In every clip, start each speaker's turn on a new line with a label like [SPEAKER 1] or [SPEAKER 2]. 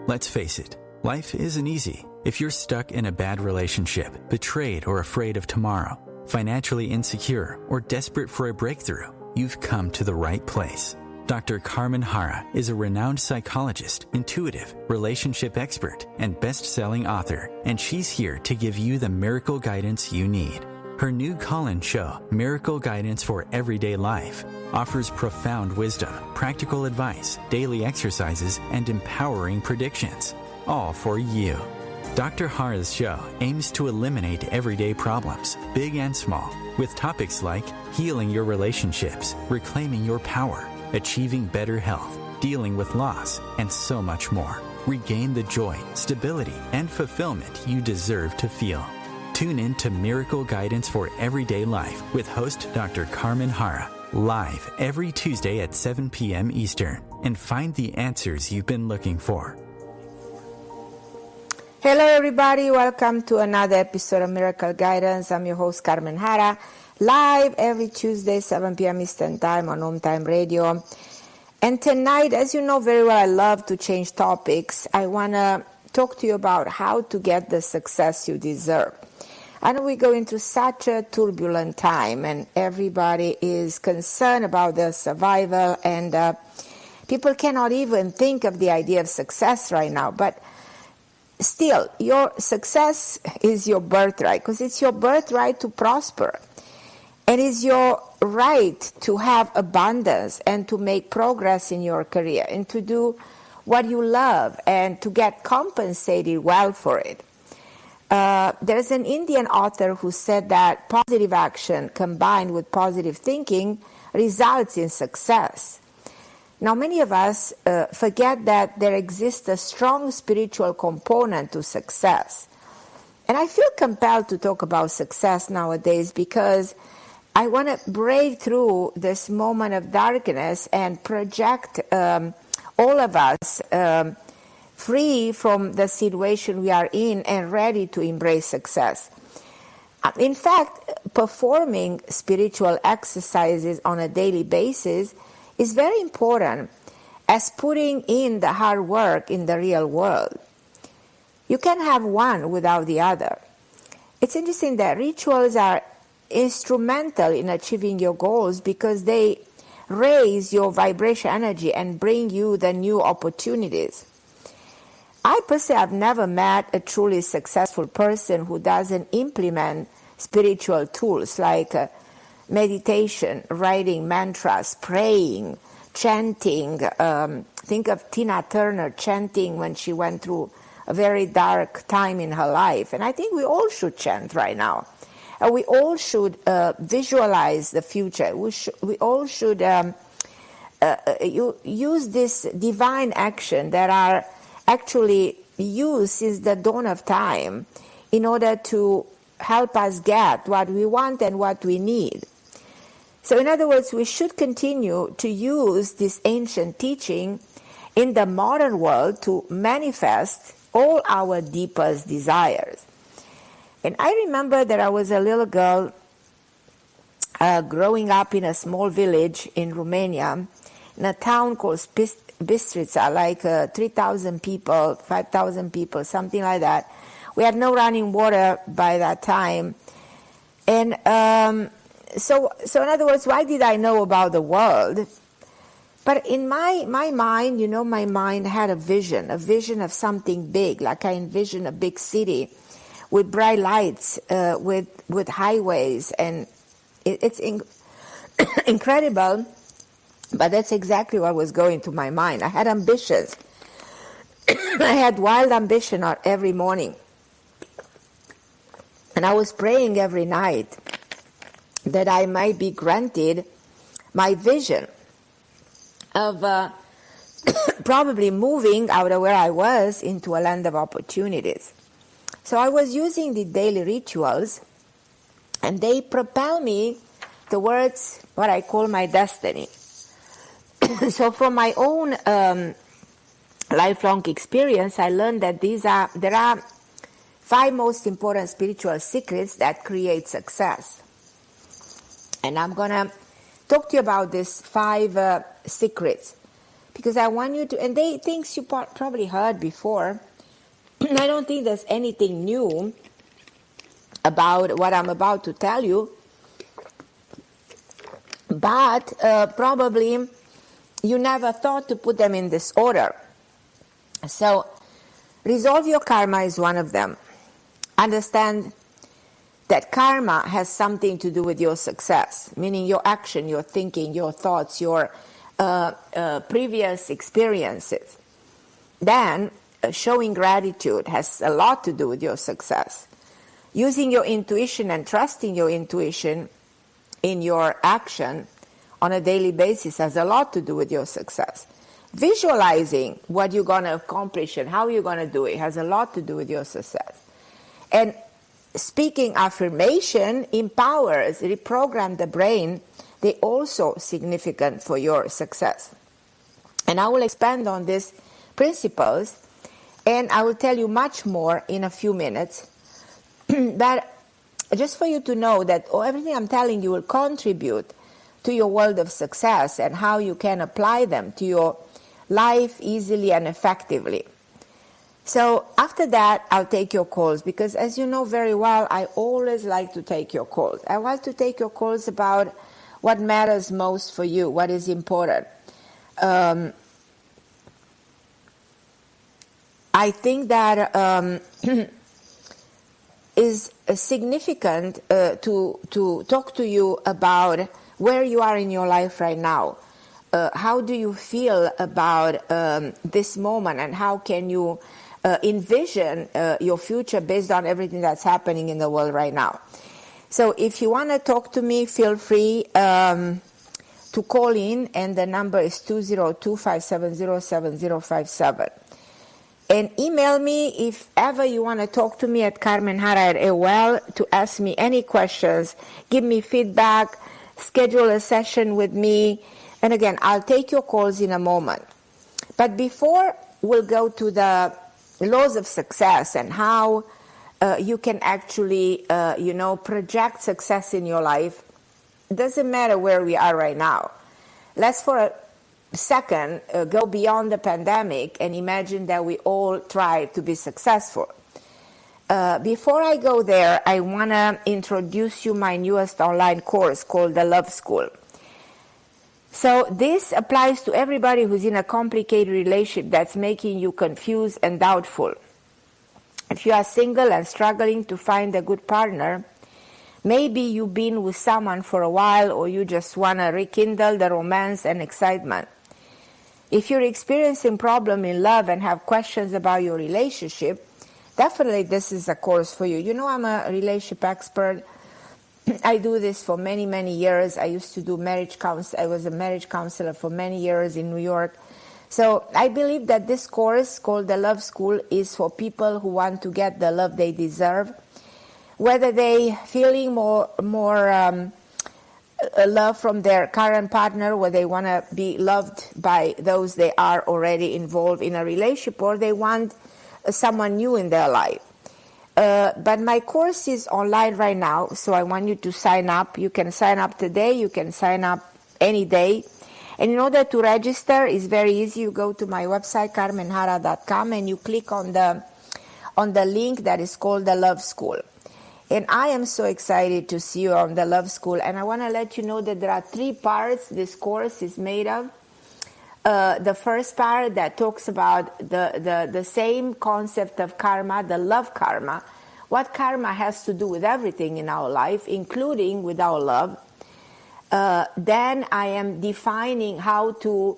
[SPEAKER 1] Let's face it, life isn't easy. If you're stuck in a bad relationship, betrayed or afraid of tomorrow, financially insecure, or desperate for a breakthrough, you've come to the right place. Dr. Carmen Harra is a renowned psychologist, intuitive, relationship expert, and best-selling author, and she's here to give you the miracle guidance you need. Her new call-in show, Miracle Guidance for Everyday Life, offers profound wisdom, practical advice, daily exercises, and empowering predictions, all for you. Dr. Harra's show aims to eliminate everyday problems, big and small, with topics like healing your relationships, reclaiming your power, achieving better health, dealing with loss, and so much more. Regain the joy, stability, and fulfillment you deserve to feel. Tune in to Miracle Guidance for Everyday Life with host Dr. Carmen Harra, live every Tuesday at 7 p.m. Eastern, and find the answers you've been looking for.
[SPEAKER 2] Hello everybody, welcome to another episode of Miracle Guidance. I'm your host Carmen Harra, live every Tuesday, 7 p.m. Eastern Time on OMTimes Radio. And tonight, as you know very well, I love to change topics. I want to talk to you about how to get the success you deserve. I know we go into such a turbulent time and everybody is concerned about their survival and people cannot even think of the idea of success right now. But still, your success is your birthright because it's your birthright to prosper. It is your right to have abundance and to make progress in your career and to do what you love and to get compensated well for it. There's an Indian author who said that positive action combined with positive thinking results in success. Now, many of us forget that there exists a strong spiritual component to success. And I feel compelled to talk about success nowadays because I want to break through this moment of darkness and project all of us free from the situation we are in and ready to embrace success. In fact, performing spiritual exercises on a daily basis is very important as putting in the hard work in the real world. You can't have one without the other. It's interesting that rituals are instrumental in achieving your goals because they raise your vibration energy and bring you the new opportunities. I personally have never met a truly successful person who doesn't implement spiritual tools like meditation, writing mantras, praying, chanting. Think of Tina Turner chanting when she went through a very dark time in her life. And I think we all should chant right now. We all should visualize the future. We all should use this divine action that are actually used since the dawn of time in order to help us get what we want and what we need. So in other words, we should continue to use this ancient teaching in the modern world to manifest all our deepest desires. And I remember that I was a little girl growing up in a small village in Romania, in a town called Bistrița, like 3,000 people, 5,000 people, something like that. We had no running water by that time. And so in other words, why did I know about the world? But in my mind, you know, my mind had a vision of something big, like I envisioned a big city with bright lights, with highways, and it's incredible. But that's exactly what was going through my mind. I had ambitions. I had wild ambition every morning. And I was praying every night that I might be granted my vision of probably moving out of where I was into a land of opportunities. So I was using the daily rituals, and they propel me towards what I call my destiny. So from my own lifelong experience, I learned that there are 5 most important spiritual secrets that create success. And I'm going to talk to you about these 5 secrets, because I want you to, and things you probably heard before. I don't think there's anything new about what I'm about to tell you, but probably you never thought to put them in this order. So resolve your karma is one of them. Understand that karma has something to do with your success, meaning your action, your thinking, your thoughts, your previous experiences. Then showing gratitude has a lot to do with your success. Using your intuition and trusting your intuition in your action on a daily basis has a lot to do with your success. Visualizing what you're going to accomplish and how you're going to do it has a lot to do with your success. And speaking affirmation empowers, reprogram the brain. They're also significant for your success. And I will expand on these principles, and I will tell you much more in a few minutes. But just for you to know that everything I'm telling you will contribute to your world of success and how you can apply them to your life easily and effectively. So after that, I'll take your calls, because as you know very well, I always like to take your calls. I want to take your calls about what matters most for you, what is important. I think that is significant to talk to you about where you are in your life right now. How do you feel about this moment, and how can you envision your future based on everything that's happening in the world right now? So if you want to talk to me, feel free to call in, and the number is 202-570-7057. And email me if ever you want to talk to me at carmenharra@AOL to ask me any questions, give me feedback, schedule a session with me. And again, I'll take your calls in a moment. But before we'll go to the laws of success and how you can actually, project success in your life, it doesn't matter where we are right now. Let's for a second go beyond the pandemic and imagine that we all try to be successful. Before I go there, I want to introduce you my newest online course called The Love School. So this applies to everybody who's in a complicated relationship that's making you confused and doubtful. If you are single and struggling to find a good partner, maybe you've been with someone for a while, or you just want to rekindle the romance and excitement. If you're experiencing problem in love and have questions about your relationship, definitely this is a course for you. You know, I'm a relationship expert. I do this for many, many years. I used to do marriage counsel. I was a marriage counselor for many years in New York. So I believe that this course called The Love School is for people who want to get the love they deserve, whether they feeling more love from their current partner, where they want to be loved by those they are already involved in a relationship, or they want someone new in their life. But my course is online right now, so I want you to sign up. You can sign up today. You can sign up any day. And in order to register, it's very easy. You go to my website, carmenharra.com, and you click on the link that is called The Love School. And I am so excited to see you on The Love School. And I want to let you know that there are 3 parts this course is made of. The first part that talks about the same concept of karma, the love karma, what karma has to do with everything in our life, including with our love. Then I am defining how to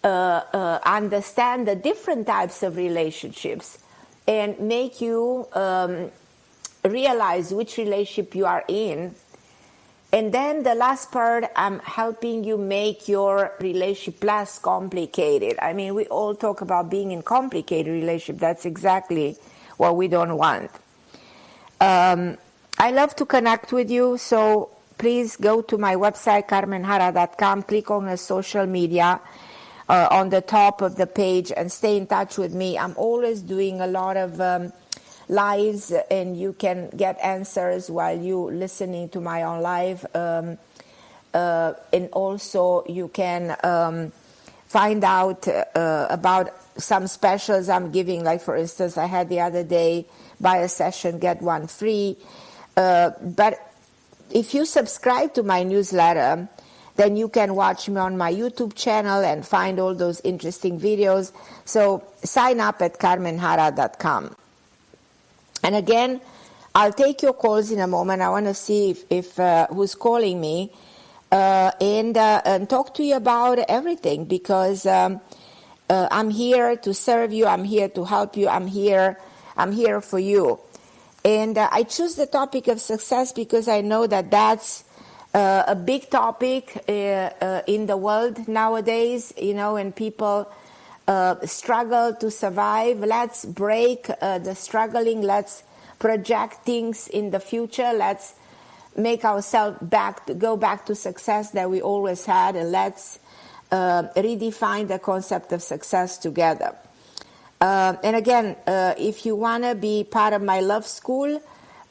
[SPEAKER 2] understand the different types of relationships and make you realize which relationship you are in. And then the last part, I'm helping you make your relationship less complicated. I mean, we all talk about being in complicated relationship. That's exactly what we don't want. I love to connect with you, so please go to my website, carmenharra.com, click on the social media on the top of the page and stay in touch with me. I'm always doing a lot of lives, and you can get answers while you listening to my on live, and also you can find out about some specials I'm giving. Like, for instance, I had the other day, buy a session, get one free. But if you subscribe to my newsletter, then you can watch me on my YouTube channel and find all those interesting videos. So sign up at carmenharra.com. And again, I'll take your calls in a moment. I want to see if who's calling me and talk to you about everything, because I'm here to serve you. I'm here to help you. I'm here for you. And I choose the topic of success because I know that that's a big topic in the world nowadays, and people struggle to survive. Let's break the struggling. Let's project things in the future. Let's make ourselves go back to success that we always had, and let's redefine the concept of success together. And again, if you want to be part of my love school,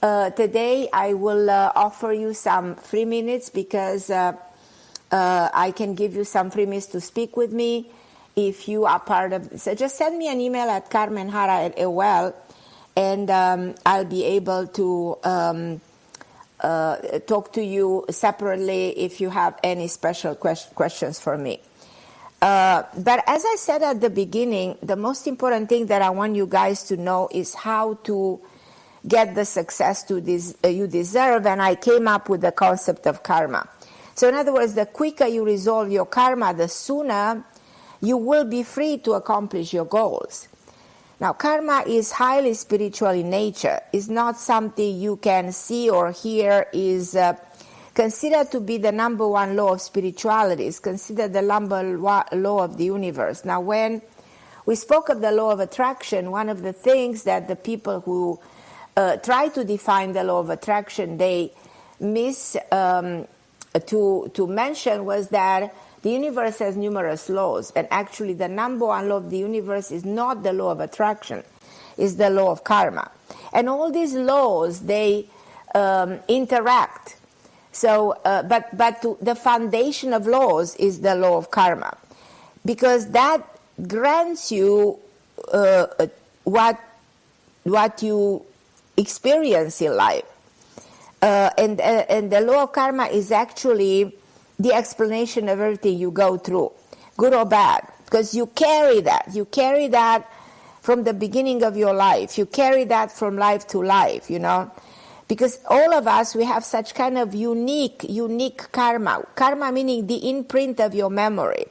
[SPEAKER 2] today I will offer you some free minutes, because I can give you some free minutes to speak with me if you are part of. So just send me an email at carmenharra@AOL, and I'll be able to talk to you separately if you have any special questions for me. But as I said at the beginning, the most important thing that I want you guys to know is how to get the success you deserve, and I came up with the concept of karma. So in other words, the quicker you resolve your karma, the sooner you will be free to accomplish your goals. Now, karma is highly spiritual in nature. It's not something you can see or hear. Is considered to be the number one law of spirituality. It's considered the number one law of the universe. Now, when we spoke of the law of attraction, one of the things that the people who try to define the law of attraction, they miss to mention was that the universe has numerous laws, and actually the number one law of the universe is not the law of attraction, it's the law of karma. And all these laws, they interact. So, but the foundation of laws is the law of karma, because that grants you what you experience in life. And the law of karma is actually the explanation of everything you go through, good or bad, because you carry that. You carry that from the beginning of your life. You carry that from life to life, because all of us, we have such kind of unique karma. Karma meaning the imprint of your memory.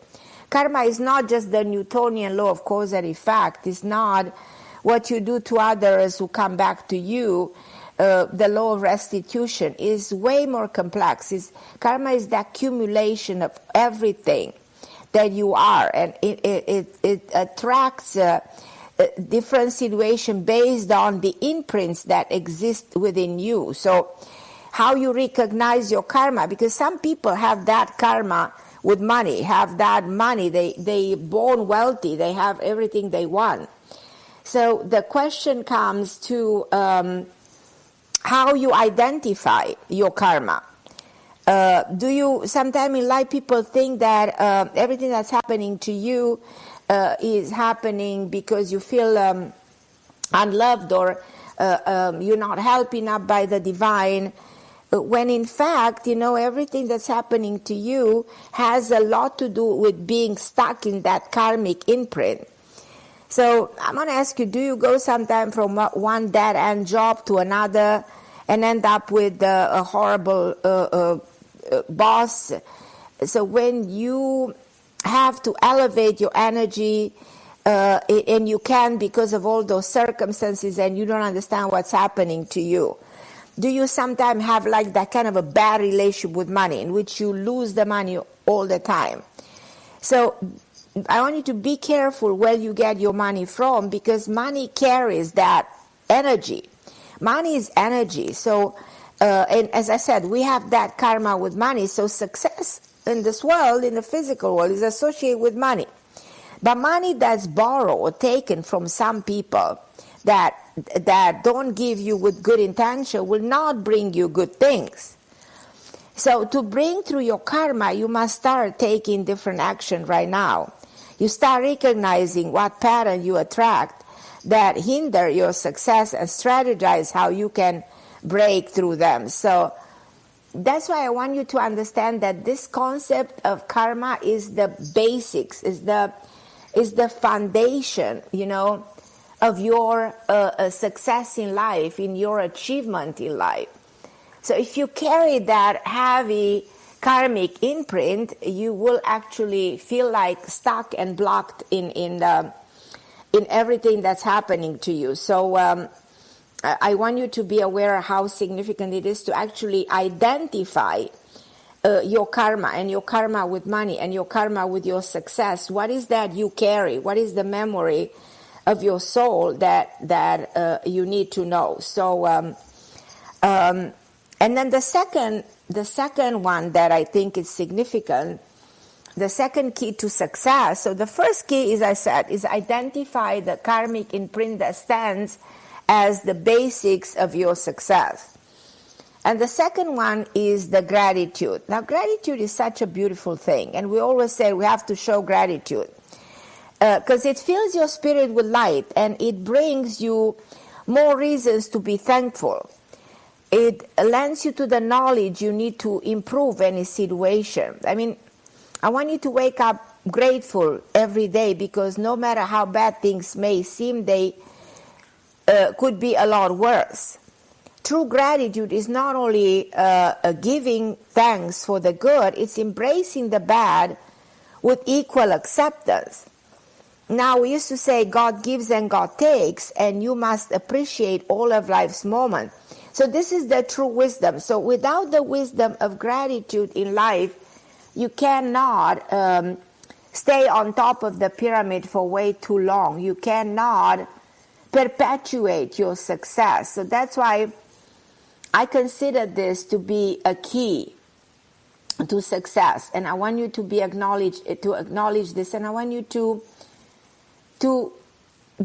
[SPEAKER 2] Karma is not just the Newtonian law of cause and effect. It's not what you do to others who come back to you. The law of restitution is way more complex. Karma is the accumulation of everything that you are, and it attracts different situation based on the imprints that exist within you. So how you recognize your karma, because some people have that karma with money, have that money, they born wealthy, they have everything they want. So the question comes to how you identify your karma. Do you, sometime in life people think that everything that's happening to you is happening because you feel unloved, or you're not helped enough by the divine, when in fact, everything that's happening to you has a lot to do with being stuck in that karmic imprint. So I'm going to ask you, do you go sometime from one dead-end job to another and end up with a horrible boss? So when you have to elevate your energy, and you can because of all those circumstances, and you don't understand what's happening to you, do you sometimes have like that kind of a bad relationship with money in which you lose the money all the time? So I want you to be careful where you get your money from, because money carries that energy. Money is energy. So, and as I said, we have that karma with money. So success in this world, in the physical world, is associated with money. But money that's borrowed or taken from some people that don't give you with good intention will not bring you good things. So to bring through your karma, you must start taking different action right now. You start recognizing what pattern you attract that hinder your success and strategize how you can break through them. So that's why I want you to understand that this concept of karma is the basics, is the foundation, of your success in life, in your achievement in life. So if you carry that heavy karmic imprint, you will actually feel like stuck and blocked in everything that's happening to you. So I want you to be aware of how significant it is to actually identify your karma, and your karma with money, and your karma with your success. What is that you carry? What is the memory of your soul that you need to know? So, and then the second one that I think is significant, the second key to success. So the first key, as I said, is identify the karmic imprint that stands as the basics of your success. And the second one is the gratitude. Now, gratitude is such a beautiful thing, and we always say we have to show gratitude because it fills your spirit with light, and it brings you more reasons to be thankful. It lends you to the knowledge you need to improve any situation. I mean, I want you to wake up grateful every day, because no matter how bad things may seem, they could be a lot worse. True gratitude is not only giving thanks for the good, it's embracing the bad with equal acceptance. Now, we used to say God gives and God takes, and you must appreciate all of life's moments. So this is the true wisdom. So without the wisdom of gratitude in life, you cannot stay on top of the pyramid for way too long. You cannot perpetuate your success. So that's why I consider this to be a key to success, and I want you to acknowledge this, and I want you to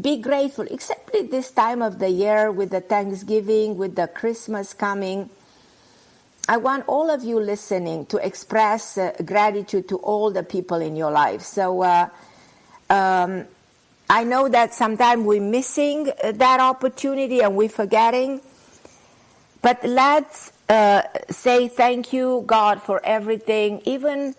[SPEAKER 2] be grateful, except at this time of the year with the Thanksgiving, with the Christmas coming. I want all of you listening to express gratitude to all the people in your life. So I know that sometimes we're missing that opportunity and we're forgetting. But let's say thank you, God, for everything, even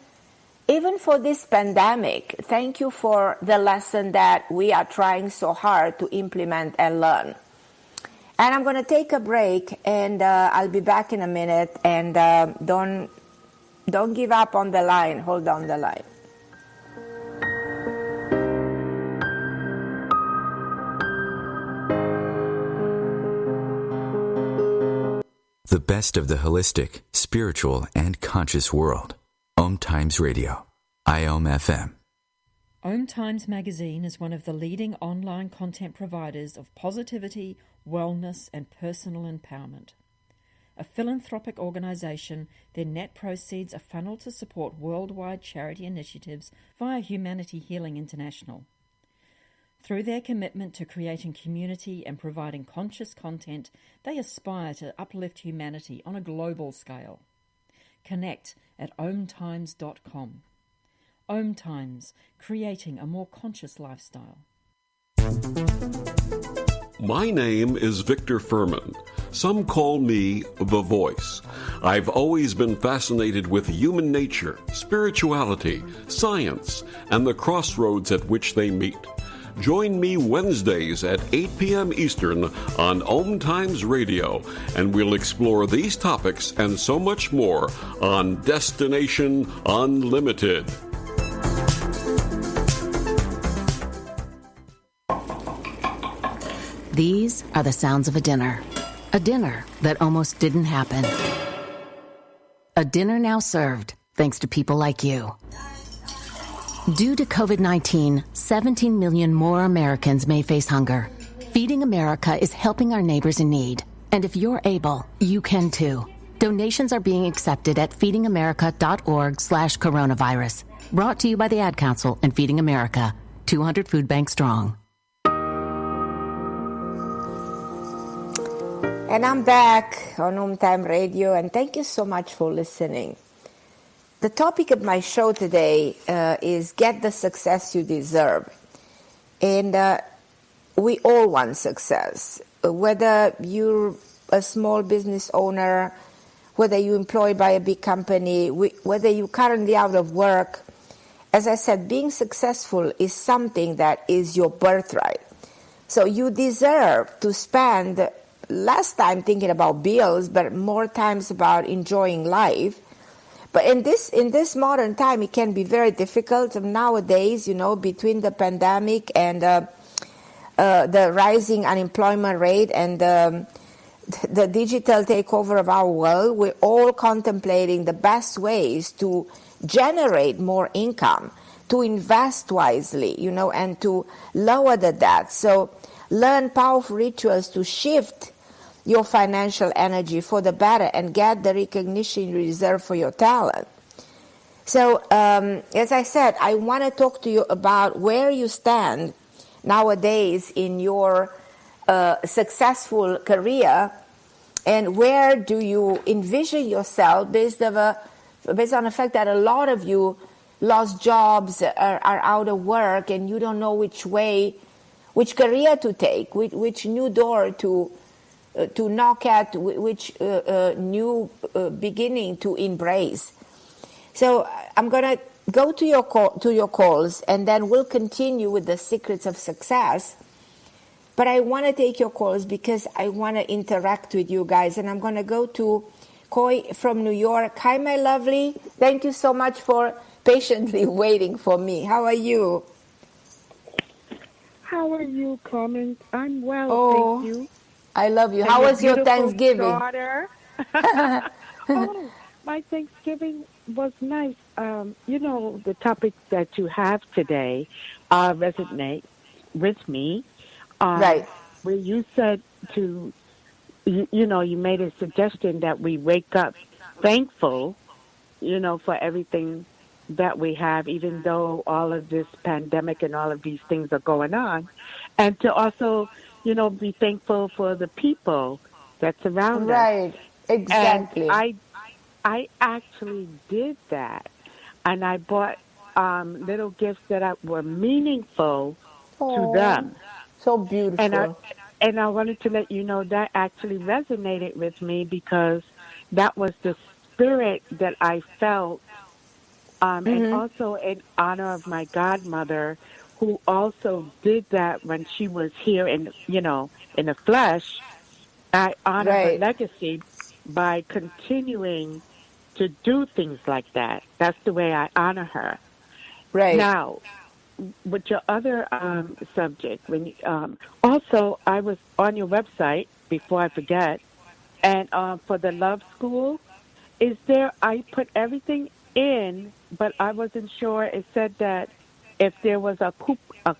[SPEAKER 2] for this pandemic. Thank you for the lesson that we are trying so hard to implement and learn. And I'm going to take a break, and I'll be back in a minute. And don't give up on the line. Hold on the line.
[SPEAKER 1] The best of the holistic, spiritual, and conscious world. OMTimes Radio. IOM-FM.
[SPEAKER 3] OMTimes magazine is one of the leading online content providers of positivity, wellness, and personal empowerment. A philanthropic organization, their net proceeds are funneled to support worldwide charity initiatives via Humanity Healing International. Through their commitment to creating community and providing conscious content, they aspire to uplift humanity on a global scale. Connect at omtimes.com. OMTimes, creating a more conscious lifestyle.
[SPEAKER 4] My name is Victor Furman. Some call me The Voice. I've always been fascinated with human nature, spirituality, science, and the crossroads at which they meet. Join me Wednesdays at 8 p.m. Eastern on OMTimes Radio, and we'll explore these topics and so much more on Destination Unlimited.
[SPEAKER 5] These are the sounds of a dinner that almost didn't happen. A dinner now served, thanks to people like you. Due to COVID-19, 17 million more Americans may face hunger. Feeding America is helping our neighbors in need. And if you're able, you can too. Donations are being accepted at feedingamerica.org/coronavirus. Brought to you by the Ad Council and Feeding America, 200 Food Bank strong.
[SPEAKER 2] And I'm back on OMTime Radio, and thank you so much for listening. the topic of my show today is Get the Success You Deserve. And we all want success. Whether you're a small business owner, whether you're employed by a big company, whether you're currently out of work, as I said, being successful is something that is your birthright. So you deserve to spend less time thinking about bills, but more times about enjoying life. But in this modern time, it can be very difficult. Nowadays, between the pandemic and the rising unemployment rate and the digital takeover of our world, we're all contemplating the best ways to generate more income, to invest wisely, and to lower the debt. So learn powerful rituals to shift your financial energy for the better and get the recognition you deserve for your talent. So, as I said, I want to talk to you about where you stand nowadays in your successful career, and where do you envision yourself based on the fact that a lot of you lost jobs, are out of work, and you don't know which career to take, which new door to knock at, which new beginning to embrace. So I'm going to go to your calls, and then we'll continue with the secrets of success. But I want to take your calls because I want to interact with you guys. And I'm going to go to Coy from New York. Hi, my lovely. Thank you so much for patiently waiting for me. How are you?
[SPEAKER 6] How are you, Carmen? I'm well, thank you.
[SPEAKER 2] I love you.
[SPEAKER 6] And
[SPEAKER 2] How was your Thanksgiving?
[SPEAKER 6] Daughter. My Thanksgiving was nice. The topic that you have today resonate with me.
[SPEAKER 2] Right.
[SPEAKER 6] Where you said you made a suggestion that we wake up thankful, for everything that we have, even though all of this pandemic and all of these things are going on, and to also, be thankful for the people that surround us.
[SPEAKER 2] Right, exactly.
[SPEAKER 6] And I actually did that, and I bought little gifts that were meaningful to them.
[SPEAKER 2] So beautiful.
[SPEAKER 6] And I wanted to let you know that actually resonated with me because that was the spirit that I felt. And also in honor of my godmother, who also did that when she was here in the flesh. I honor her legacy by continuing to do things like that. That's the way I honor her.
[SPEAKER 2] Right.
[SPEAKER 6] Now, with your other subject, also I was on your website, before I forget, and for the Love School, I put everything in, but I wasn't sure. It said that if there was a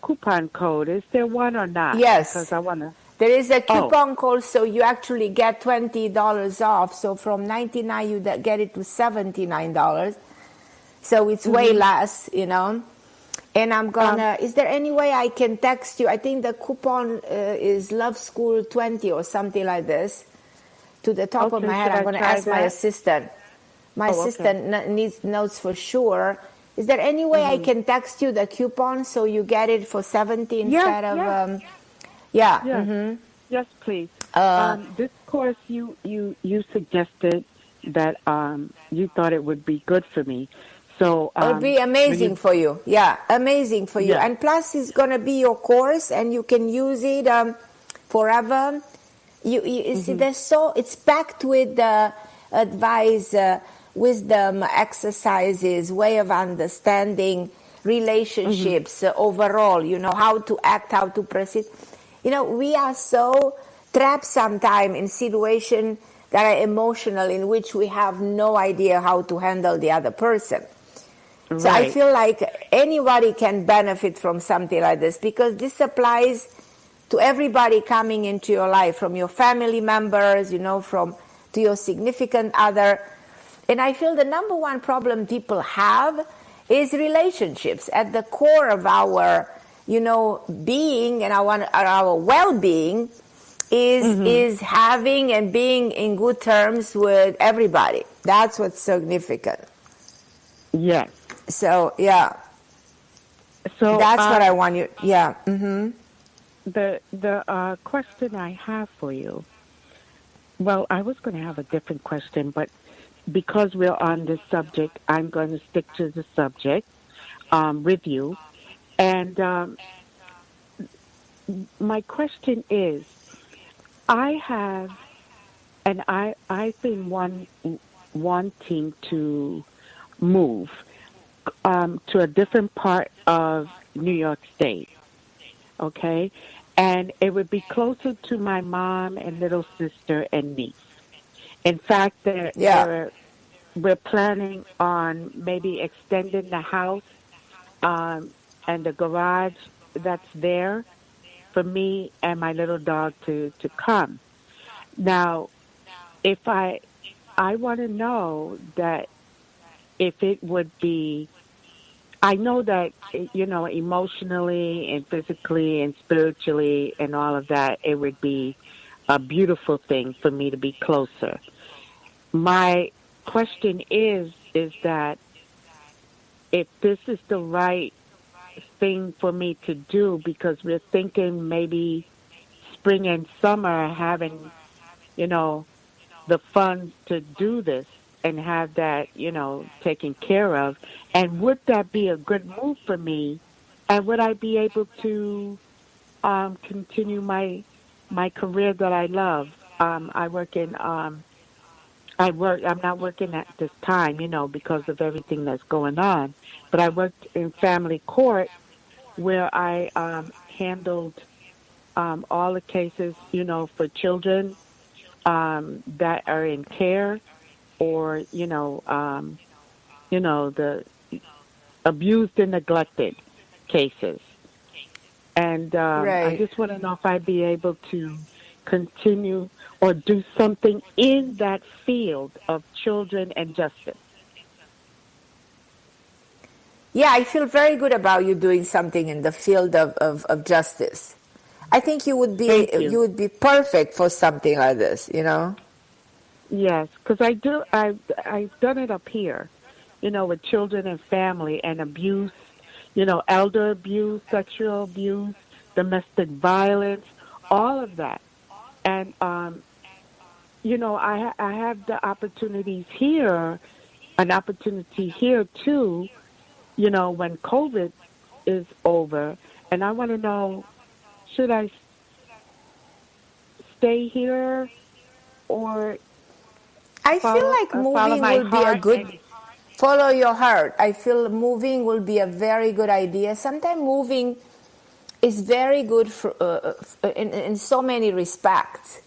[SPEAKER 6] coupon code, is there one or not?
[SPEAKER 2] Yes.
[SPEAKER 6] Because I want to.
[SPEAKER 2] There is a coupon code, so you actually get $20 off. So from $99, you get it to $79. So it's way less, And I'm gonna. Is there any way I can text you? I think the coupon is Love School 20 or something like this. To the top of my head, I'm gonna ask my assistant. My assistant needs notes for sure. Is there any way I can text you the coupon so you get it for 70 instead of?
[SPEAKER 6] Yeah. Yes, please. This course you suggested that you thought it would be good for me. So
[SPEAKER 2] it would be amazing for you. Yeah, amazing for you.
[SPEAKER 6] Yeah.
[SPEAKER 2] And plus, it's going to be your course, and you can use it forever. You see, it's packed with advice, wisdom, exercises, way of understanding relationships overall. How to act, how to proceed. We are so trapped sometimes in situations that are emotional, in which we have no idea how to handle the other person. Right. So I feel like anybody can benefit from something like this, because this applies to everybody coming into your life, from your family members, to your significant other. And I feel the number one problem people have is relationships. At the core of our, being and our well-being is having and being in good terms with everybody. That's what's significant.
[SPEAKER 6] Yes.
[SPEAKER 2] So yeah,
[SPEAKER 6] So
[SPEAKER 2] that's what I want you. Yeah.
[SPEAKER 6] the question I have for you. Well, I was going to have a different question, but because we're on this subject, I'm going to stick to the subject with you. And my question is, I have, and I've been wanting to move to a different part of New York State. Okay, and it would be closer to my mom and little sister and niece. In fact,
[SPEAKER 2] Yeah.
[SPEAKER 6] we're planning on maybe extending the house um, and the garage that's there for me and my little dog to come. Now, if I want to know that if it would be, I know that emotionally and physically and spiritually and all of that, it would be a beautiful thing for me to be closer. My question is that if this is the right thing for me to do, because we're thinking maybe spring and summer having, you know, the funds to do this and have that, taken care of. And would that be a good move for me? And would I be able to continue my career that I love? I work in I'm not working at this time, because of everything that's going on. But I worked in family court where I handled all the cases, for children that are in care or the abused and neglected cases. And I
[SPEAKER 2] Right.
[SPEAKER 6] just want to know if I'd be able to continue or do something in that field of children and justice.
[SPEAKER 2] Yeah, I feel very good about you doing something in the field of justice. I think
[SPEAKER 6] Thank you.
[SPEAKER 2] you would be perfect for something like this,
[SPEAKER 6] Yes, because I've done it up here, with children and family and abuse, elder abuse, sexual abuse, domestic violence, all of that. And I have the opportunities here, an opportunity here too, when COVID is over, and I want to know, should I stay here or
[SPEAKER 2] I feel like
[SPEAKER 6] follow
[SPEAKER 2] moving
[SPEAKER 6] my
[SPEAKER 2] will be a
[SPEAKER 6] heart
[SPEAKER 2] good
[SPEAKER 6] and
[SPEAKER 2] follow your heart. I feel moving will be a very good idea. Sometimes moving is very good in so many respects.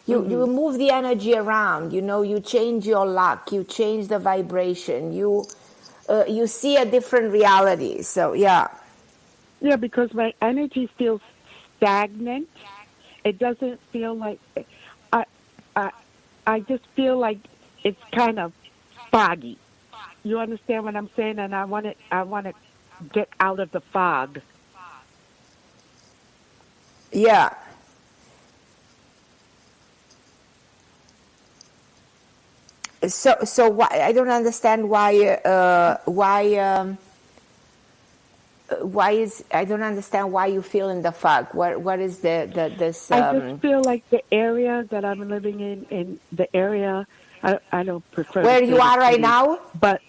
[SPEAKER 2] You move the energy around. You change your luck. You change the vibration. You see a different reality. So yeah.
[SPEAKER 6] yeah, because my energy feels stagnant. It doesn't feel like I I I just feel like it's kind of foggy. You understand what I'm saying? And I want to get out of the fog.
[SPEAKER 2] Yeah. So why I don't understand why is I don't understand why you feel in the fog. What is the this
[SPEAKER 6] I just feel like the area that I'm living in the area, I don't prefer to
[SPEAKER 2] where you
[SPEAKER 6] say the
[SPEAKER 2] are right
[SPEAKER 6] city,
[SPEAKER 2] but
[SPEAKER 6] but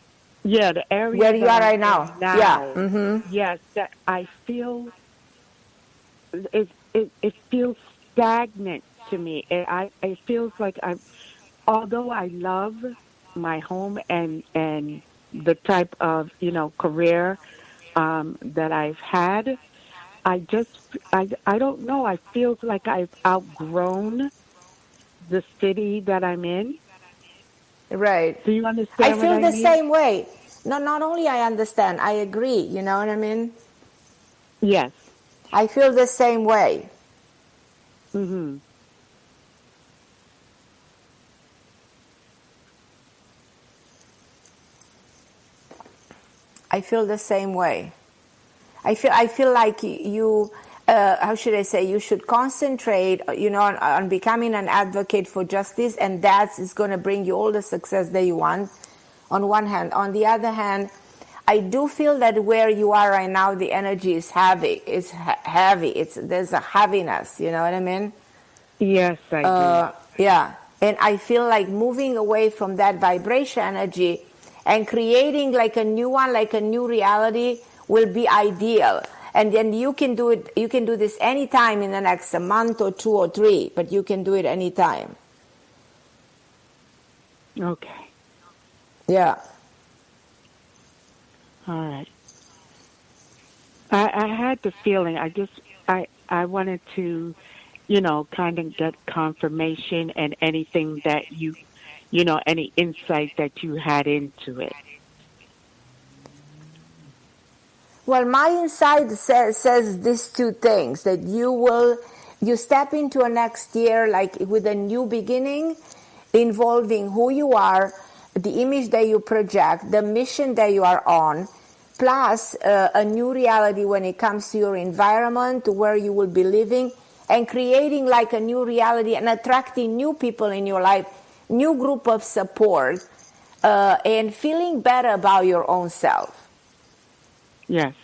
[SPEAKER 6] yeah, the area
[SPEAKER 2] where you
[SPEAKER 6] that
[SPEAKER 2] are
[SPEAKER 6] I'm
[SPEAKER 2] right
[SPEAKER 6] in
[SPEAKER 2] now? Yeah.
[SPEAKER 6] now, yes, that I feel it feels stagnant to me. It feels like although I love my home and the type of career that I've had, I don't know. I feel like I've outgrown the city that I'm in.
[SPEAKER 2] Right.
[SPEAKER 6] Do you
[SPEAKER 2] I
[SPEAKER 6] understand what
[SPEAKER 2] feel
[SPEAKER 6] I
[SPEAKER 2] the
[SPEAKER 6] mean?
[SPEAKER 2] same way. No, not only I understand, I agree. You know what I mean?
[SPEAKER 6] Yes.
[SPEAKER 2] I feel the same way.
[SPEAKER 6] Mhm.
[SPEAKER 2] I feel the same way. I feel like you how should I say, you should concentrate, on becoming an advocate for justice, and that is going to bring you all the success that you want. on one hand. On the other hand, I do feel that where you are right now, the energy is heavy. It's heavy. There's a heaviness. You know what I mean?
[SPEAKER 6] Yes, I do.
[SPEAKER 2] Yeah. And I feel like moving away from that vibration energy and creating like a new one, like a new reality will be ideal. And then you can do it. You can do this anytime in the next a month or 2 or 3, but you can do it anytime.
[SPEAKER 6] Okay.
[SPEAKER 2] Yeah.
[SPEAKER 6] All right. I had the feeling. I wanted to, kind of get confirmation and anything that any insight that you had into it.
[SPEAKER 2] Well, my insight says these two things, that you step into a next year like with a new beginning involving who you are, the image that you project, the mission that you are on, plus a new reality when it comes to your environment, to where you will be living, and creating like a new reality and attracting new people in your life, new group of support, and feeling better about your own self.
[SPEAKER 6] Yes,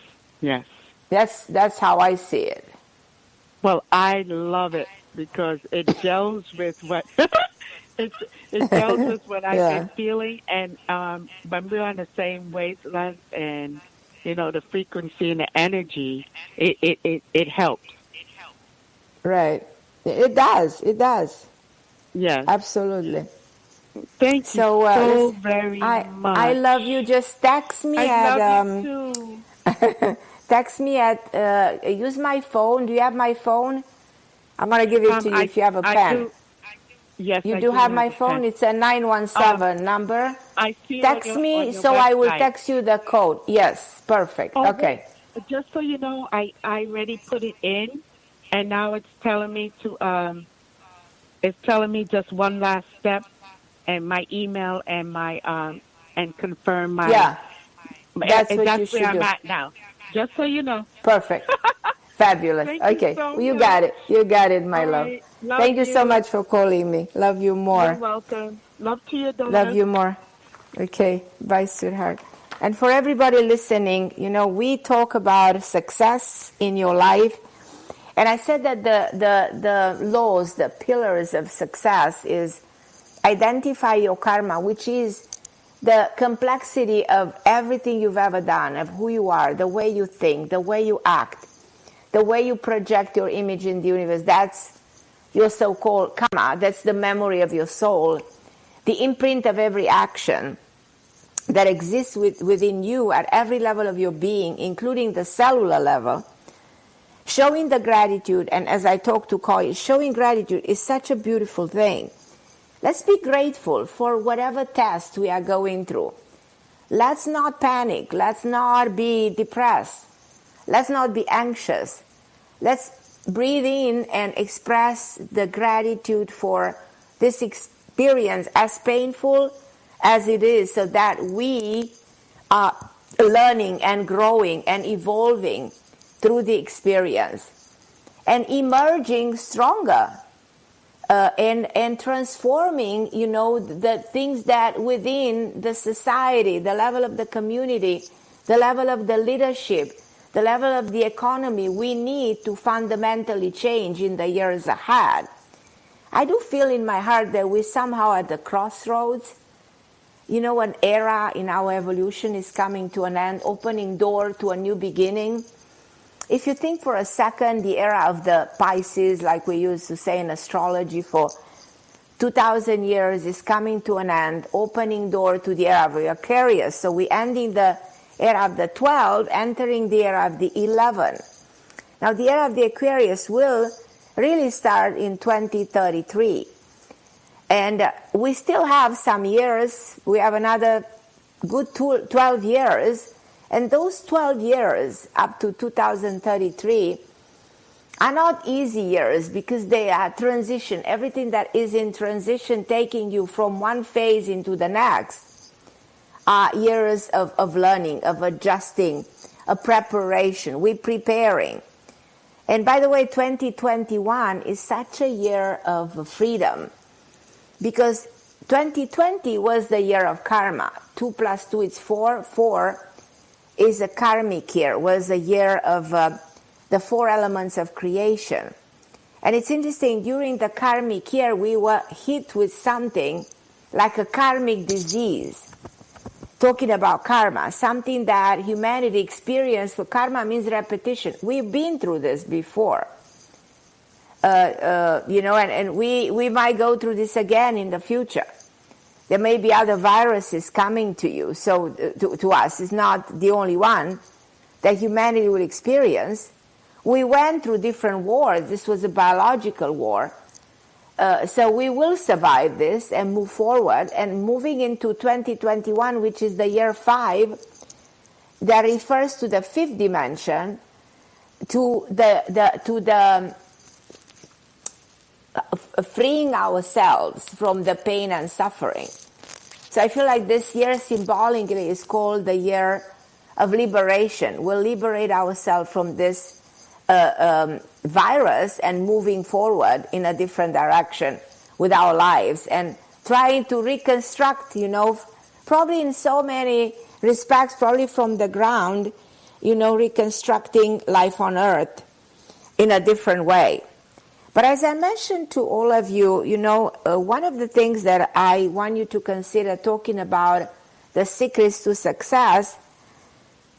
[SPEAKER 6] yes.
[SPEAKER 2] That's how I see it.
[SPEAKER 6] Well, I love it because it gels with what it gels with what I've been feeling, and when we're on the same wavelength, and the frequency and the energy, it helps.
[SPEAKER 2] Right. It does. It does.
[SPEAKER 6] Yes.
[SPEAKER 2] Absolutely.
[SPEAKER 6] Thank you so very much.
[SPEAKER 2] I love you. Just text me
[SPEAKER 6] love you too.
[SPEAKER 2] Text me use my phone. Do you have my phone? I'm going to give it to you if you have a pen.
[SPEAKER 6] Yes,
[SPEAKER 2] you do have my phone. Pen. It's a 917 number.
[SPEAKER 6] I see.
[SPEAKER 2] Text me, so website. I will text you the code. Yes, perfect. Okay.
[SPEAKER 6] Just so you know, I already put it in, and now it's telling me to just one last step, and my email and my and confirm my.
[SPEAKER 2] Yeah. That's what you should do.
[SPEAKER 6] I'm at now. Just so you know.
[SPEAKER 2] Perfect. Fabulous. Okay.
[SPEAKER 6] So
[SPEAKER 2] you got it. You got it, my love.
[SPEAKER 6] Right.
[SPEAKER 2] Thank you so much for calling me. Love you more.
[SPEAKER 6] You're welcome. Love to you, daughter.
[SPEAKER 2] Love you more. Okay. Bye, sweetheart. And for everybody listening, we talk about success in your life. And I said that the laws, the pillars of success is identify your karma, which is the complexity of everything you've ever done, of who you are, the way you think, the way you act, the way you project your image in the universe. That's your so-called karma. That's the memory of your soul, the imprint of every action that exists within you at every level of your being, including the cellular level. Showing the gratitude, and as I talk to Koi, showing gratitude is such a beautiful thing. Let's be grateful for whatever test we are going through. Let's not panic. Let's not be depressed. Let's not be anxious. Let's breathe in and express the gratitude for this experience, as painful as it is, so that we are learning and growing and evolving through the experience and emerging stronger. And transforming, the things that within the society, the level of the community, the level of the leadership, the level of the economy, we need to fundamentally change in the years ahead. I do feel in my heart that we're somehow at the crossroads. An era in our evolution is coming to an end, opening door to a new beginning. If you think for a second, the era of the Pisces, like we used to say in astrology for 2,000 years, is coming to an end, opening door to the era of the Aquarius. So we're ending the era of the 12, entering the era of the 11. Now the era of the Aquarius will really start in 2033. And we still have some years. We have another good 12 years. And those 12 years up to 2033 are not easy years, because they are transition. Everything that is in transition, taking you from one phase into the next, are years of learning, of adjusting, of preparation. We're preparing. And by the way, 2021 is such a year of freedom, because 2020 was the year of karma. 2 plus 2 is 4. 4 is a karmic year, was a year of the 4 elements of creation. And it's interesting, during the karmic year, we were hit with something like a karmic disease. Talking about karma, something that humanity experienced. For karma means repetition. We've been through this before. And we might go through this again in the future. There may be other viruses coming to you, so to us, it's not the only one that humanity will experience. We went through different wars. This was a biological war. So we will survive this and move forward. And moving into 2021, which is the year 5, that refers to the 5th dimension, to the freeing ourselves from the pain and suffering. So I feel like this year symbolically is called the year of liberation. We'll liberate ourselves from this virus and moving forward in a different direction with our lives and trying to reconstruct, probably in so many respects, probably from the ground, reconstructing life on earth in a different way. But as I mentioned to all of you, one of the things that I want you to consider talking about the secrets to success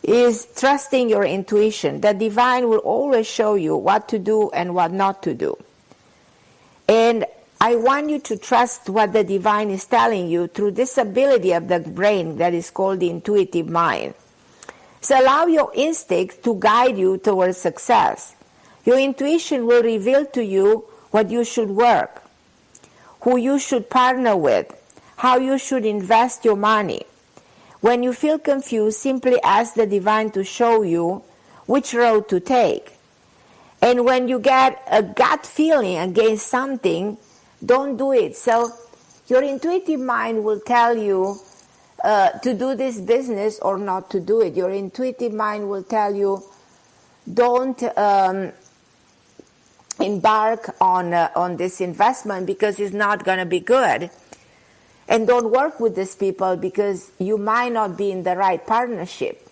[SPEAKER 2] is trusting your intuition. The divine will always show you what to do and what not to do. And I want you to trust what the divine is telling you through this ability of the brain that is called the intuitive mind. So allow your instincts to guide you towards success. Your intuition will reveal to you what you should work, who you should partner with, how you should invest your money. When you feel confused, simply ask the divine to show you which road to take. And when you get a gut feeling against something, don't do it. So your intuitive mind will tell you to do this business or not to do it. Your intuitive mind will tell you don't embark on this investment because it's not going to be good. And don't work with these people because you might not be in the right partnership.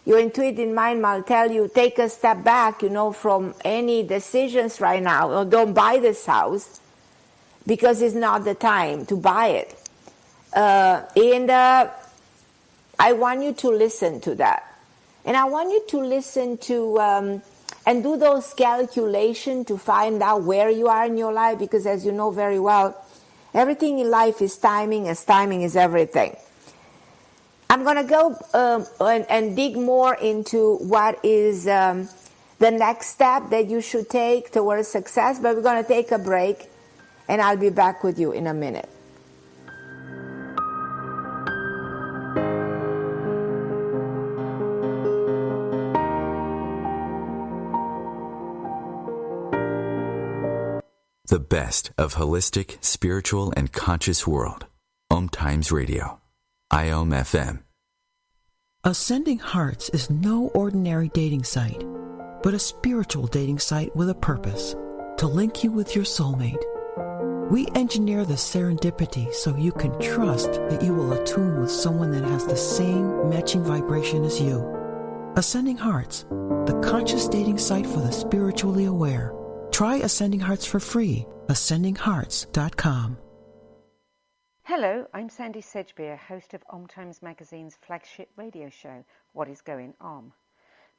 [SPEAKER 2] Your intuitive mind might tell you, take a step back, from any decisions right now. Or don't buy this house because it's not the time to buy it. And I want you to listen to that. And I want you to listen to and do those calculations to find out where you are in your life, because as you know very well, everything in life is timing, as timing is everything. I'm going to go and dig more into what is the next step that you should take towards success, but we're going to take a break, and I'll be back with you in a minute.
[SPEAKER 1] The best of holistic, spiritual, and conscious world. OMTimes Radio. IOM FM.
[SPEAKER 7] Ascending Hearts is no ordinary dating site, but a spiritual dating site with a purpose, to link you with your soulmate. We engineer the serendipity so you can trust that you will attune with someone that has the same matching vibration as you. Ascending Hearts, the conscious dating site for the spiritually aware. Try Ascending Hearts for free. AscendingHearts.com.
[SPEAKER 8] Hello, I'm Sandy Sedgbeer, host of OMTimes Magazine's flagship radio show, What is Going On?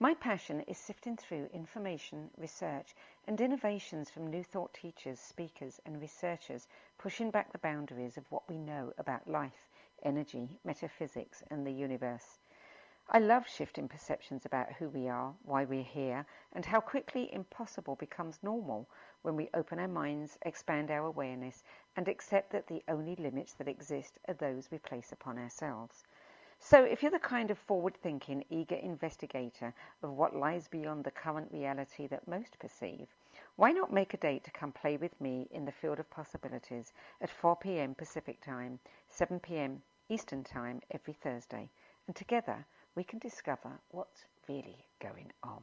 [SPEAKER 8] My passion is sifting through information, research, and innovations from new thought teachers, speakers, and researchers pushing back the boundaries of what we know about life, energy, metaphysics, and the universe. I love shifting perceptions about who we are, why we're here, and how quickly impossible becomes normal when we open our minds, expand our awareness, and accept that the only limits that exist are those we place upon ourselves. So if you're the kind of forward-thinking, eager investigator of what lies beyond the current reality that most perceive, why not make a date to come play with me in the field of possibilities at 4 p.m. Pacific Time, 7 p.m. Eastern Time every Thursday, and together we can discover what's really going on.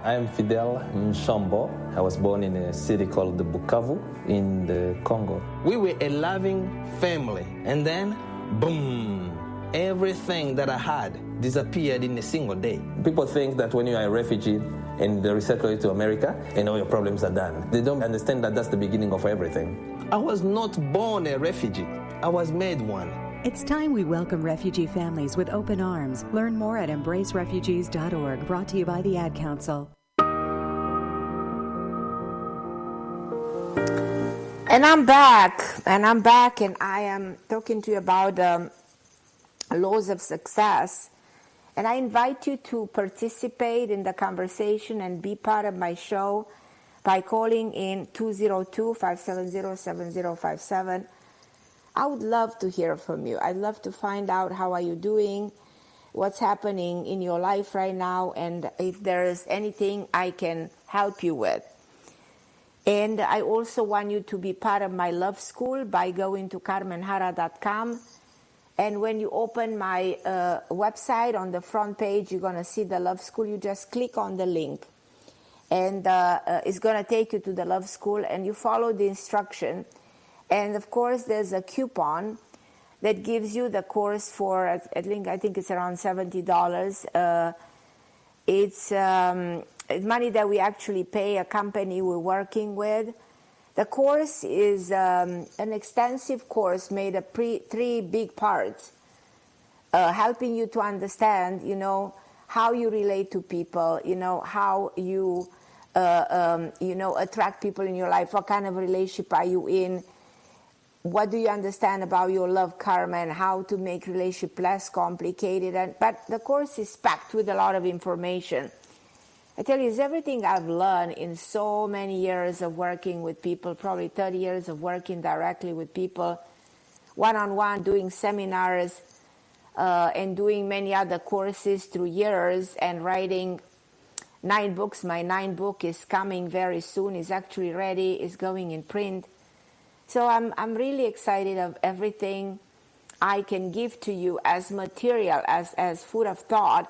[SPEAKER 9] I am Fidel Nshambo. I was born in a city called Bukavu in the Congo. We were a loving family, and then, boom, everything that I had disappeared in a single day. People think that when you are a refugee and they resettle you to America, and all your problems are done. They don't understand that that's the beginning of everything. I was not born a refugee. I was made one.
[SPEAKER 10] It's time we welcome refugee families with open arms. Learn more at embracerefugees.org, brought to you by the Ad Council.
[SPEAKER 2] And I'm back, and I am talking to you about laws of success. And I invite you to participate in the conversation and be part of my show by calling in 202-570-7057. I would love to hear from you. I'd love to find out how are you doing, what's happening in your life right now, and if there is anything I can help you with. And I also want you to be part of my love school by going to carmenharra.com. And when you open my website, on the front page, you're going to see the love school. You just click on the link. And it's going to take you to the love school, and you follow the instruction. And of course, there's a coupon that gives you the course for, I think it's around $70. It's money that we actually pay a company we're working with. The course is an extensive course made of three big parts, helping you to understand, how you relate to people, how you, attract people in your life, what kind of relationship are you in, what do you understand about your love karma, and how to make relationship less complicated. But the course is packed with a lot of information. I tell you, it's everything I've learned in so many years of working with people, probably 30 years of working directly with people, one-on-one, doing seminars, and doing many other courses through years, and writing 9 books. My 9th book is coming very soon. It's actually ready. It's going in print. So I'm really excited of everything I can give to you as material, as food of thought.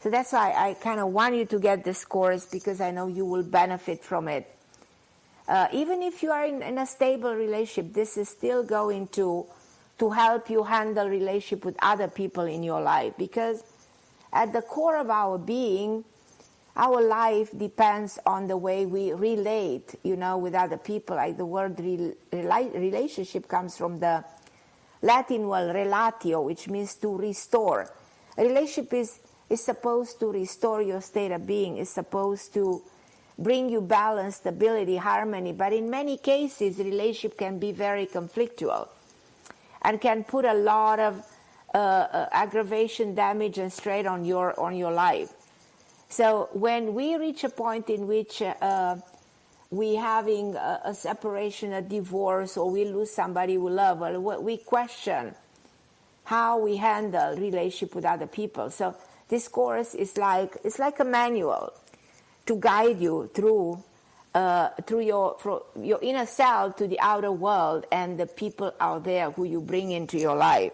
[SPEAKER 2] So that's why I kind of want you to get this course, because I know you will benefit from it. Even if you are in a stable relationship, this is still going to help you handle relationship with other people in your life. Because at the core of our being, our life depends on the way we relate, with other people. Like the word relationship comes from the Latin word relatio, which means to restore. A relationship is supposed to restore your state of being. It's supposed to bring you balance, stability, harmony. But in many cases, relationship can be very conflictual and can put a lot of aggravation, damage, and strain on your life. So when we reach a point in which we having a separation, a divorce, or we lose somebody we love, we question how we handle relationship with other people. So this course is like a manual to guide you through your inner self to the outer world and the people out there who you bring into your life.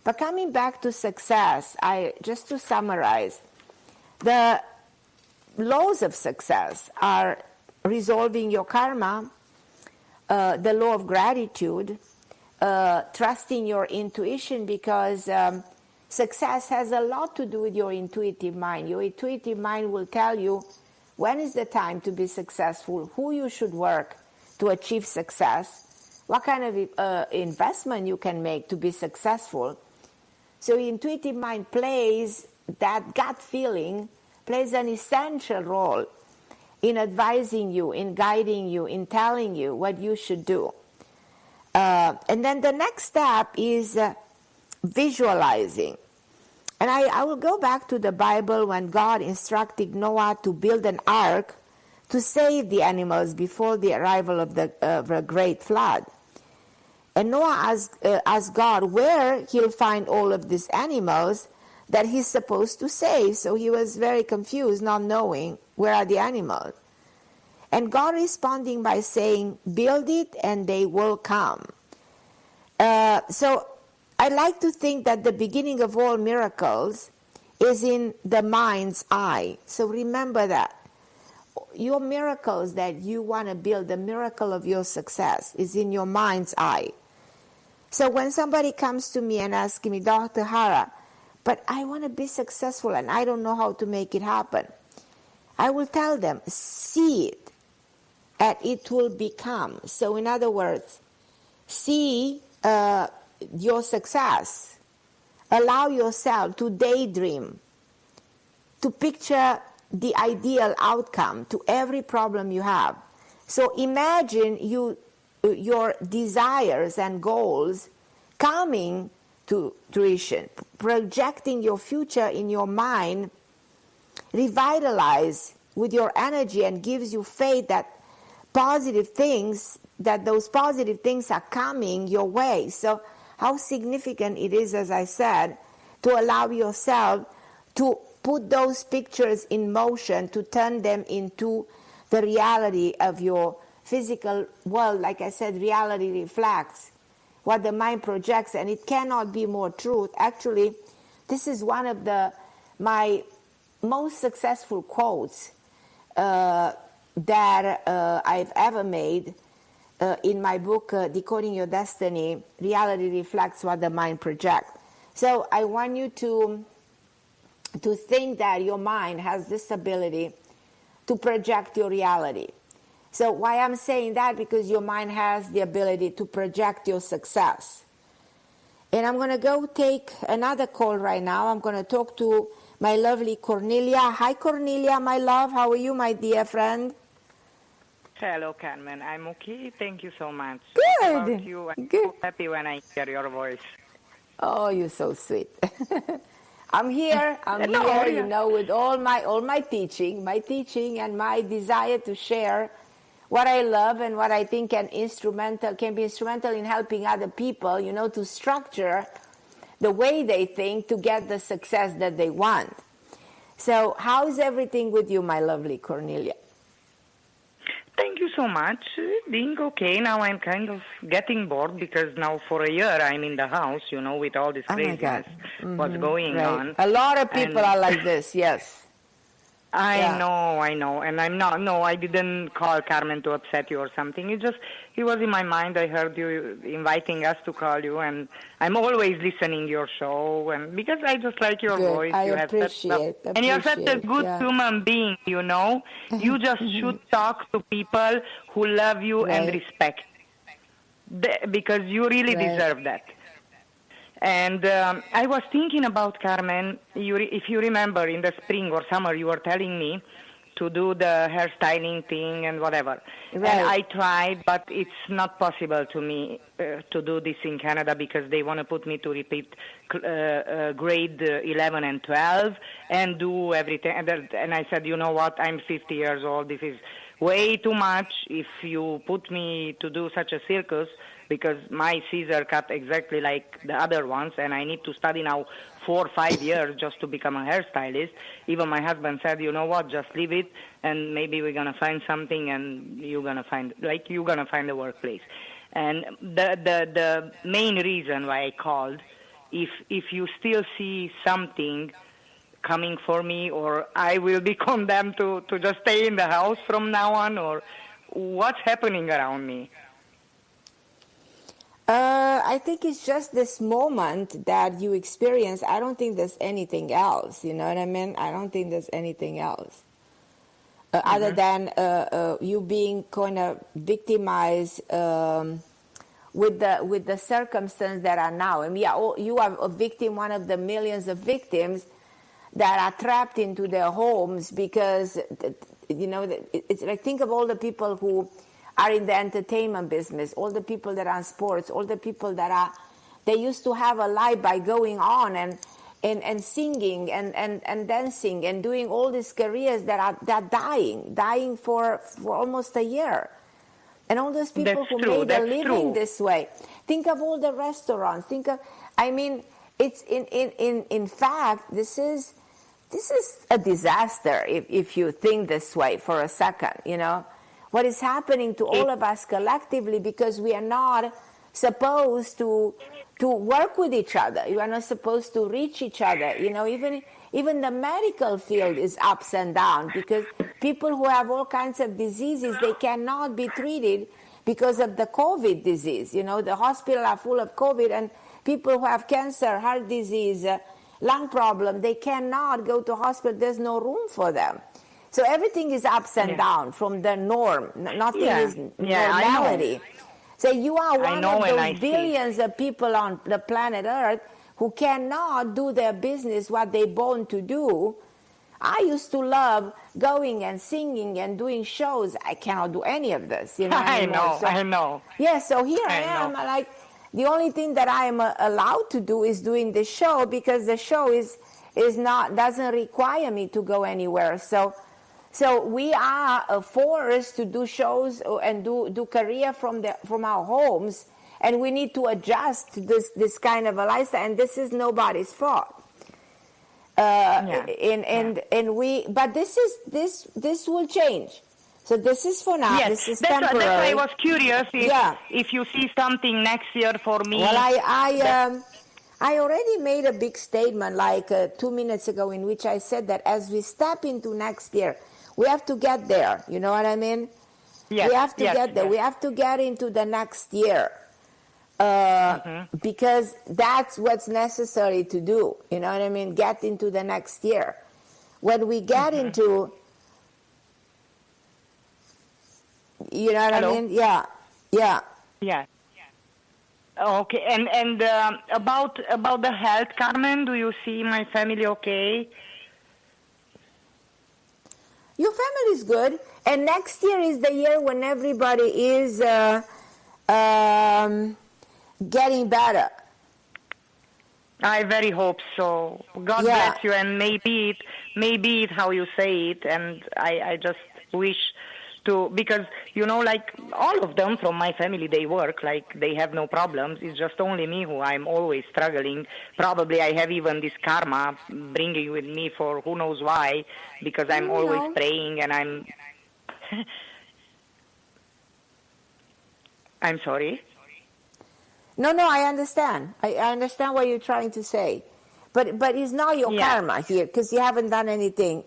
[SPEAKER 2] But coming back to success, just to summarize, the laws of success are resolving your karma, the law of gratitude, trusting your intuition, because success has a lot to do with your intuitive mind. Your intuitive mind will tell you when is the time to be successful, who you should work to achieve success, what kind of investment you can make to be successful. So intuitive mind plays that gut feeling, plays an essential role in advising you, in guiding you, in telling you what you should do. And then the next step is visualizing. And I will go back to the Bible when God instructed Noah to build an ark to save the animals before the arrival of the great flood. And Noah asked God where he'll find all of these animals that he's supposed to save. So he was very confused, not knowing where are the animals. And God responding by saying, build it and they will come. So I like to think that the beginning of all miracles is in the mind's eye. So remember that. Your miracles that you want to build, the miracle of your success, is in your mind's eye. So when somebody comes to me and asks me, Dr. Harra, but I want to be successful and I don't know how to make it happen, I will tell them, see it and it will become. So in other words, see your success. Allow yourself to daydream, to picture the ideal outcome to every problem you have. So imagine your desires and goals coming to fruition, projecting your future in your mind, revitalize with your energy and gives you faith that those positive things are coming your way. So how significant it is, as I said, to allow yourself to put those pictures in motion, to turn them into the reality of your physical world. Like I said, reality reflects what the mind projects, and it cannot be more true. Actually, this is one of my most successful quotes that I've ever made in my book, Decoding Your Destiny. Reality reflects what the mind projects. So I want you to think that your mind has this ability to project your reality. So why I'm saying that? Because your mind has the ability to project your success. And I'm going to go take another call right now. I'm going to talk to my lovely Cornelia. Hi, Cornelia, my love. How are you, my dear friend?
[SPEAKER 11] Hello, Carmen. I'm okay. Thank you so much.
[SPEAKER 2] Good.
[SPEAKER 11] How about you? I'm
[SPEAKER 2] Good.
[SPEAKER 11] so happy when I hear your voice.
[SPEAKER 2] Oh, you're so sweet. I'm here, you know, with all my teaching and my desire to share what I love and what I think can be instrumental in helping other people, you know, to structure the way they think to get the success that they want. So how's everything with you, my lovely Cornelia?
[SPEAKER 11] Thank you so much. Being okay. Now I'm kind of getting bored because now for a year I'm in the house, you know, with all this craziness, what's going on.
[SPEAKER 2] A lot of people are like this, yes.
[SPEAKER 11] I know. And I didn't call Carmen to upset you or something. It was in my mind. I heard you inviting us to call you, and I'm always listening your show, and because I just like your voice.
[SPEAKER 2] I appreciate
[SPEAKER 11] and you're such a good human being, you know. You just should talk to people who love you and respect, because you really deserve that. And I was thinking about, Carmen, if you remember in the spring or summer, you were telling me to do the hairstyling thing and whatever. Right. And I tried, but it's not possible to me to do this in Canada because they want to put me to repeat grade 11 and 12 and do everything. And I said, you know what, I'm 50 years old. This is way too much if you put me to do such a circus, because my Caesar cut exactly like the other ones, and I need to study now 4 or 5 years just to become a hairstylist. Even my husband said, you know what, just leave it, and maybe we're going to find something, and you're going to find a workplace. And the main reason why I called, if you still see something coming for me, or I will be condemned to just stay in the house from now on, or what's happening around me?
[SPEAKER 2] I think it's just this moment that you experience. I don't think there's anything else, you know what I mean? I don't think there's anything else. Other than you being kind of victimized with the circumstances that are now. I mean, you are a victim, one of the millions of victims that are trapped into their homes because, you know, it's like, think of all the people who are in the entertainment business, all the people that are in sports, all the people they used to have a life by going on and singing and dancing and doing all these careers that are dying for almost a year. And all those people who made a living this way. Think of all the restaurants. It's in fact, this is a disaster if you think this way for a second, you know. What is happening to all of us collectively, because we are not supposed to work with each other. You are not supposed to reach each other. You know, even even the medical field is ups and down, because people who have all kinds of diseases, they cannot be treated because of the COVID disease. You know, the hospitals are full of COVID, and people who have cancer, heart disease, lung problem, they cannot go to hospital. There's no room for them. So everything is ups and down from the norm. Nothing is normality. So you are one of those billions of people on the planet Earth who cannot do their business, what they're born to do. I used to love going and singing and doing shows. I cannot do any of this, you know.
[SPEAKER 11] I know.
[SPEAKER 2] Yeah, so here I am, like, the only thing that I am allowed to do is doing the show, because the show doesn't require me to go anywhere. So we are forced to do shows and do career from our homes, and we need to adjust to this kind of a lifestyle, and this is nobody's fault. But this will change. So this is for now.
[SPEAKER 11] Yes,
[SPEAKER 2] this is
[SPEAKER 11] that's
[SPEAKER 2] temporary.
[SPEAKER 11] That's why I was curious if you see something next year for me.
[SPEAKER 2] Well, I already made a big statement like 2 minutes ago, in which I said that as we step into next year, we have to get there. You know what I mean?
[SPEAKER 11] Yes,
[SPEAKER 2] we have to get there. Yes. We have to get into the next year. Because that's what's necessary to do. You know what I mean? Get into the next year. When we get into, you know what I mean? Yeah.
[SPEAKER 11] Okay, and about the health, Carmen, do you see my family okay?
[SPEAKER 2] Your family is good, and next year is the year when everybody is getting better.
[SPEAKER 11] I very hope so. God bless you, and maybe it how you say it, and I just wish to, because, you know, like all of them from my family, they work, like they have no problems. It's just only me who I'm always struggling. Probably I have even this karma bringing with me for who knows why, because I'm always praying, and I'm sorry?
[SPEAKER 2] No, I understand. I understand what you're trying to say. But it's not your karma here, because you haven't done anything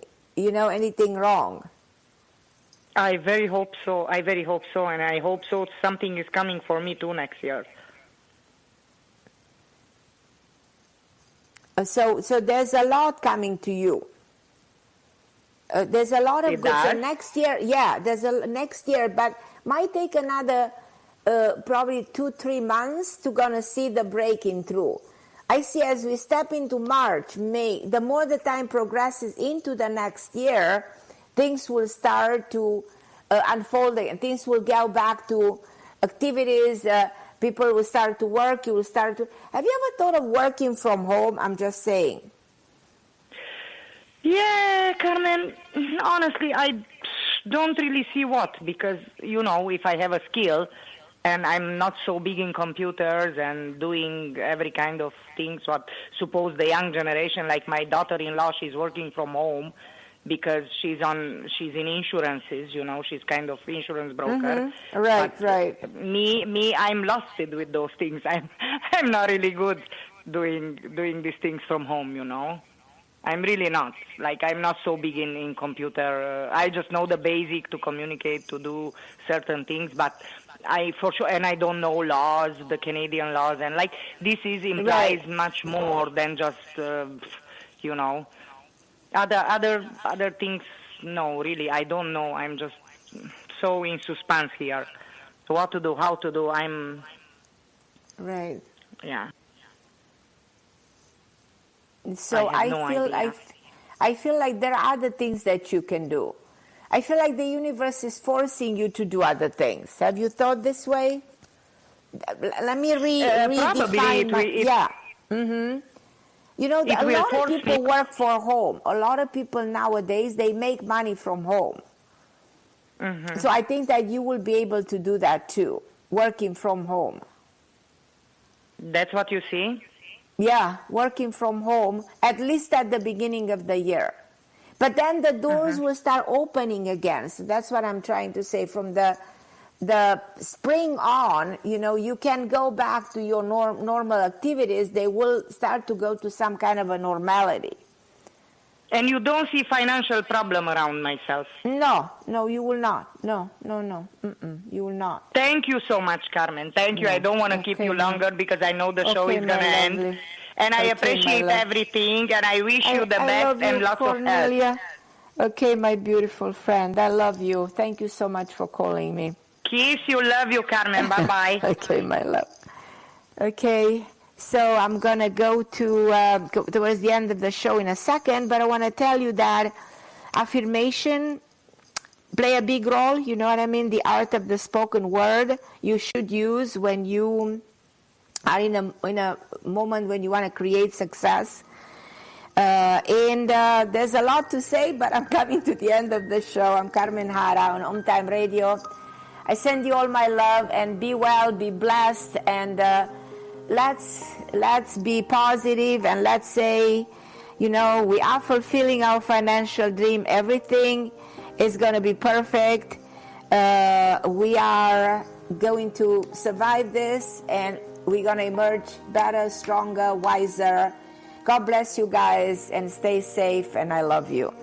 [SPEAKER 2] wrong.
[SPEAKER 11] I very hope so, and I hope so something is coming for me too next year.
[SPEAKER 2] So there's a lot coming to you. There's a lot of good. So next year, there's a next year, but might take another probably 2-3 months to gonna see the breaking through. I see as we step into March, May, the more the time progresses into the next year, things will start to unfold, and things will go back to activities. People will start to work. You will start to. Have you ever thought of working from home? I'm just saying.
[SPEAKER 11] Yeah, Carmen, honestly, I don't really see what, because, you know, if I have a skill and I'm not so big in computers and doing every kind of things, what suppose the young generation, like my daughter-in-law, she's working from home because she's in insurances, you know, she's kind of insurance broker.
[SPEAKER 2] Right.
[SPEAKER 11] Me, I'm lost with those things. I'm not really good doing these things from home, you know. I'm really not. Like, I'm not so big in computer. I just know the basic to communicate, to do certain things, but I for sure, and I don't know laws, the Canadian laws, and like this implies much more than just, you know, other things. No, really, I don't know. I'm just so in suspense here. What to do, how to do, I'm...
[SPEAKER 2] Right.
[SPEAKER 11] Yeah.
[SPEAKER 2] So I feel like there are other things that you can do. I feel like the universe is forcing you to do other things. Have you thought this way? Let me redefine. You know, a lot of people work for home. A lot of people nowadays, they make money from home. So I think that you will be able to do that too, working from home.
[SPEAKER 11] That's what you see?
[SPEAKER 2] Yeah, working from home, at least at the beginning of the year. But then the doors will start opening again. So that's what I'm trying to say. From the spring on, you know, you can go back to your normal activities. They will start to go to some kind of a normality.
[SPEAKER 11] And you don't see financial problem around myself?
[SPEAKER 2] No, you will not. No. You will not.
[SPEAKER 11] Thank you so much, Carmen. Thank you. I don't want to keep you longer because I know the show is going to end. And I appreciate everything, and I wish you the best and lots of health.
[SPEAKER 2] Okay, my beautiful friend. I love you. Thank you so much for calling me.
[SPEAKER 11] Kiss you. Love you, Carmen. Bye-bye.
[SPEAKER 2] Okay, my love. Okay. So I'm going to go towards the end of the show in a second, but I want to tell you that affirmation play a big role, you know what I mean? The art of the spoken word you should use when you are in a moment when you want to create success. And there's a lot to say, but I'm coming to the end of the show. I'm Carmen Harra on OMTime Radio. I send you all my love, and be well, be blessed, and let's be positive, and let's say, we are fulfilling our financial dream. Everything is going to be perfect. We are going to survive this, and we're going to emerge better, stronger, wiser. God bless you guys, and stay safe, and I love you.